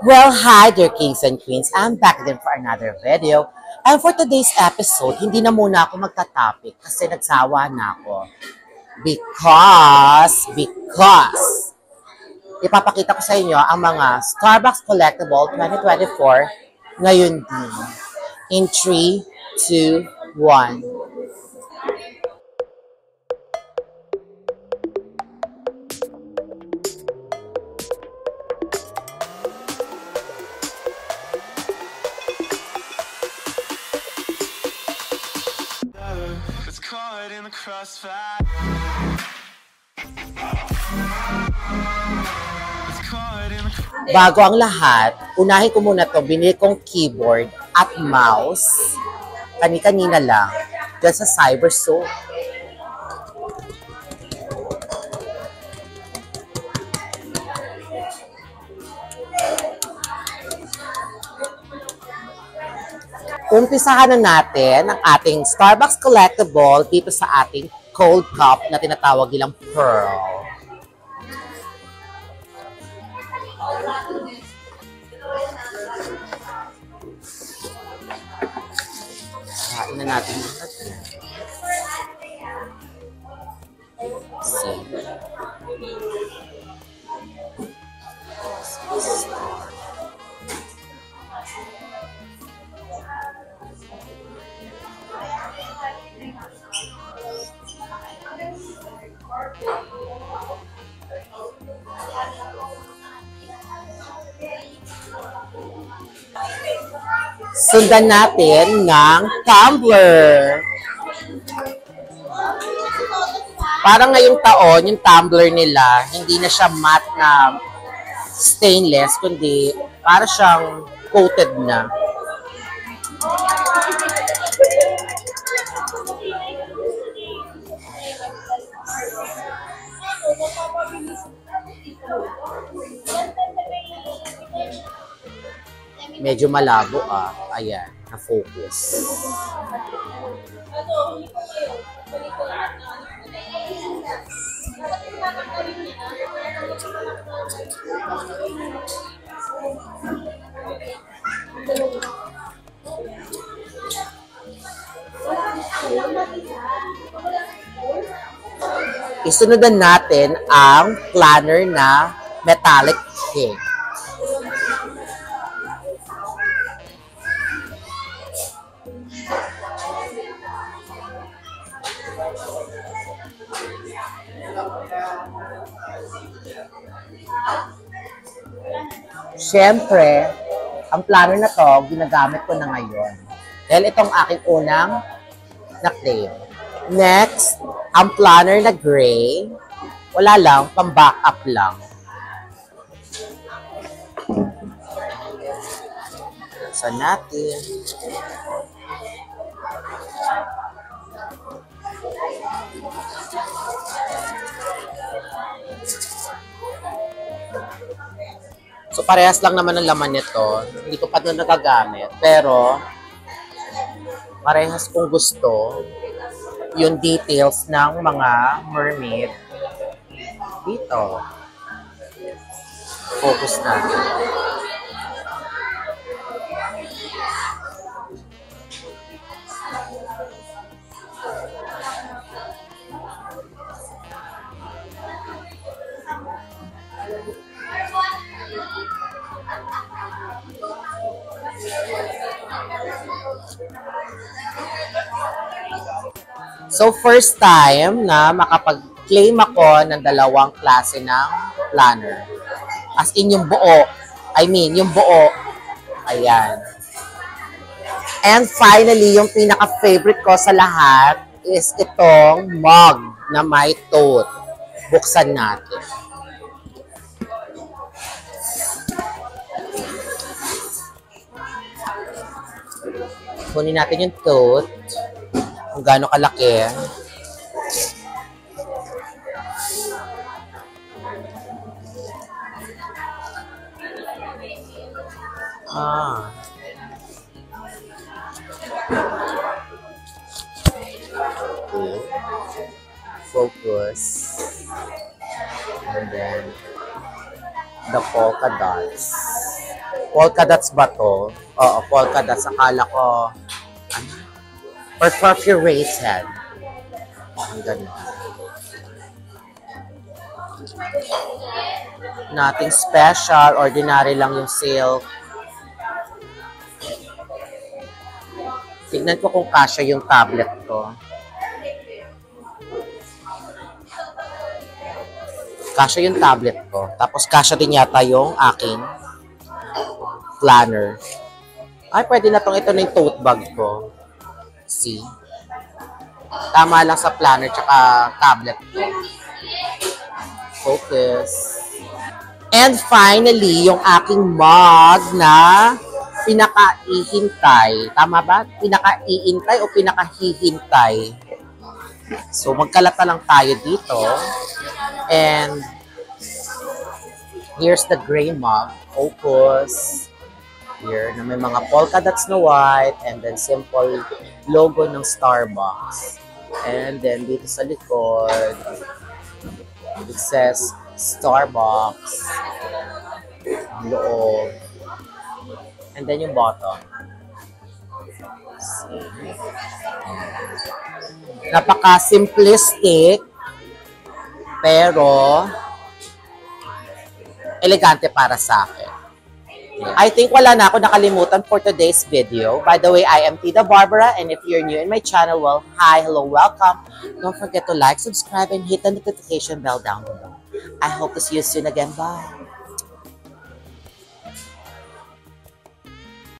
Well, hi dear kings and queens. I'm back again for another video. And for today's episode, hindi na muna ako magta-topic kasi nagsawa na ako. Because, ipapakita ko sa inyo ang mga Starbucks Collectible 2024 ngayon din. In 3, 2, 1. It's caught in the crossfire. Bago ang lahat, unahin ko muna to, binili kong keyboard at mouse. Kani-kanina lang. Dyan sa Cybersoul. Umpisahan na natin ang ating Starbucks collectible dito sa ating cold cup na tinatawag nilang Pearl. Kain na natin lahat yan. See. Sundan natin ng tumbler. Parang ngayong taon, yung tumbler nila, hindi na siya matte na stainless, kundi para siyang coated na. Medyo malabo Ayan, na-focus. Isunod natin ang planner na metallic cake. Siyempre, ang planner na to, ginagamit ko na ngayon. Dahil itong aking unang na-claim. Next, ang planner na gray. Wala lang, pang-backup lang. Buksan natin. So, parehas lang naman ang laman nito. Hindi ko pa na nagagamit. Pero, parehas kong gusto yung details ng mga mermaid dito. Focus natin. So, first time na makapag-claim ako ng dalawang klase ng planner. As in, yung buo. Yung buo. Ayan. And finally, yung pinaka-favorite ko sa lahat is itong mug na may tote. Buksan natin. Kunin natin yung tote. Kung gaano kalaki. Okay. Focus. And then the polka dots. Polka dots ba to? Oo, polka dots. Akala ko, ano? Perforated. Ang ganun. Nothing special. Ordinary lang yung silk. Tignan ko kung kasya yung tablet ko. Kasya yung tablet ko. Tapos kasya din yata yung aking planner. Ay, pwede na tong ito na yung tote bag ko. See? Tama lang sa planner tsaka tablet ko. Focus. And finally, yung aking mug na pinaka-ihintay. Tama ba? Pinaka-iintay o pinaka-hihintay? So, magkalata lang tayo dito. And here's the gray mug. Focus. Here, na may mga polka dots na white. And then, simple logo ng Starbucks. And then, dito sa likod, it says Starbucks. Ang loob. And then yung bottom. Napaka-simplistic, pero elegante para sa akin. I think wala na ako nakalimutan for today's video. By the way, I am Tita Barbara, and if you're new in my channel, well, hi, hello, welcome. Don't forget to like, subscribe, and hit the notification bell down below. I hope to see you soon again. Bye!